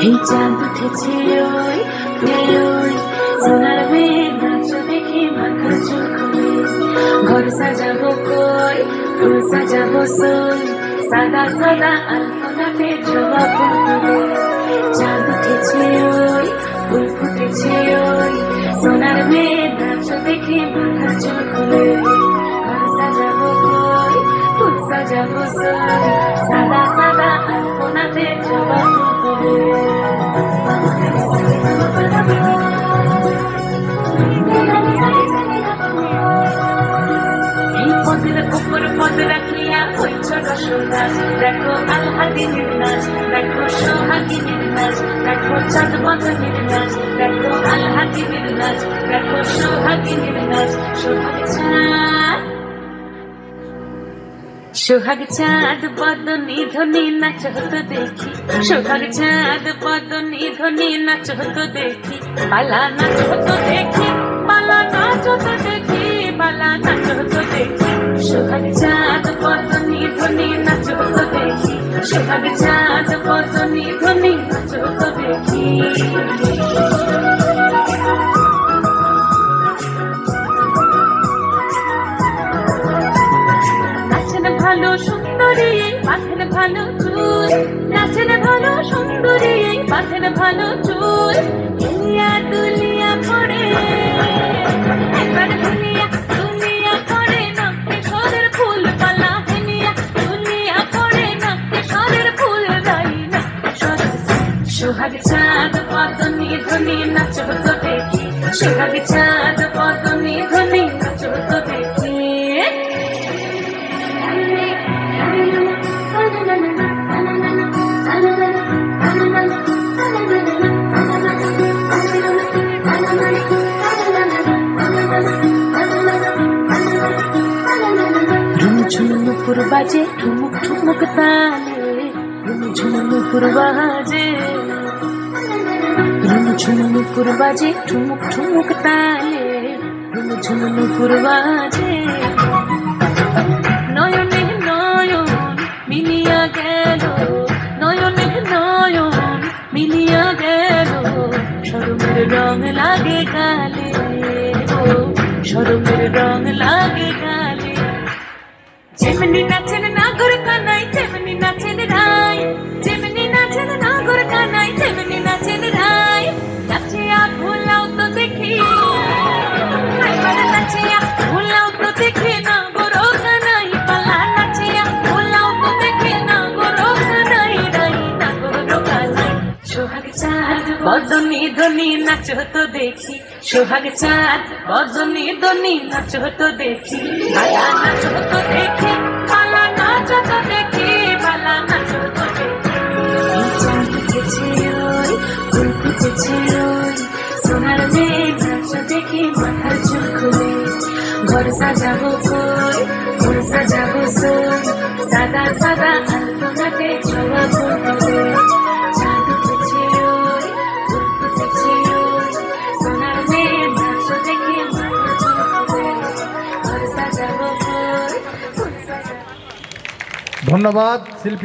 এই চাঁদ উঠেছে ওই ওই সোনার মেঘ নাচ দেখি মাথা চুলকুলে ঘর সাজাবো কই ফুল সাজাবো সই সাদা সাদা আলপনাতে জবা ফুলে চাঁদ উঠেছে ওই ফুল ফুটেছে ওই সোনার মেঘ নাচ দেখি মাথা চুলকুলে ঘর সাজাবো কই ফুল সাজাবো সই সাদা সাদা আলপনাতে জবা ফুলে পদ রাখিয়া ওই ছোট সোনাজ দেখো আলহাদিনের নাচ দেখো সোহাগিনীর নাচ দেখো চাঁদ বদনের নাচ দেখো আলহাদিনের নাচ দেখো সোহাগিনীর নাচ সোহাগ চাঁদ বদনী ধ্বনি নাচ হতো দেখি সোহাগ চাঁদ বদনী ধ্বনি নাচ হতো দেখি বালা নাচ হতো দেখি বালা নাচ হতো দেখি বালা নাচ হতো দেখি সোহাগ চাঁদ বদনী ধ্বনি নাচ হতো দেখি সোহাগ চাঁদ বদনী ধ্বনি নাচ হতো দেখি ভালো সুন্দরী পাথের ভালো চুল নাচেন ভালো সুন্দরী পাথের ভালো চুল দুনিয়া দুলিয়া পড়ে একবার দুনিয়া দুনিয়া পড়ে নাকে সরের ফুল পালা হেনিয়া দুনিয়া পড়ে নাকে সরের ফুল দাই না সোহাগ চাঁদ বদনী ধ্বনি নাচ হতো দেখি সোহাগ চাঁদ বদনী ধ্বনি নাচ হতো দেখি ঝুমুকুর বাজে ঠুমুক ঠুমুক তালে ঝুমুকুর বাজে ঝুমুকুর বাজে ঠুমুক ঠুমুক তালে ঝুমুকুর বাজে নয়নে নয়ন মিলিয়া গেল নয়নে নয়ন মিলিয়া গেল শরমের রং লাগে গালে শরমের রং লাগে গালে যেমনি নাচেন নাগর কানাই তেমনি নাচেন রাই যেমনি নাচেন নাগর কানাই তেমনি নাচেন রাই নাচিয়া ভুলাও তো দেখি নাচিয়া ভুলাও তো দেখি নাগর কানাই পালা নাচিয়া ভুলাও তো দেখি নাগর কানাই রাই নাগর কানাই সোহাগ চাঁদ বদনী ধ্বনি নাচ হতো দেখি সোহাগ চাঁদ বদনী ধ্বনি নাচ হতো দেখি বালা নাচ হতো দেখি বালা নাচ হতো দেখি বালা নাচ হতো দেখি চাঁদ উঠেছে ওই ফুল ফুটেছে ওই সোনার মেঘ নাচ দেখি মাথার চুল খুলে ঘর সাজাবো কই ফুল সাজাবো সই সাদা সাদা আলপনাতে জবা ফুলে চাঁদ উঠেছে ওই ফুল ফুটেছে ওই সোনার মেঘ নাচ দেখি মাথার চুল খুলে ঘর সাজাবো কই ফুল সাজাবো। ধন্যবাদ শিল্পী।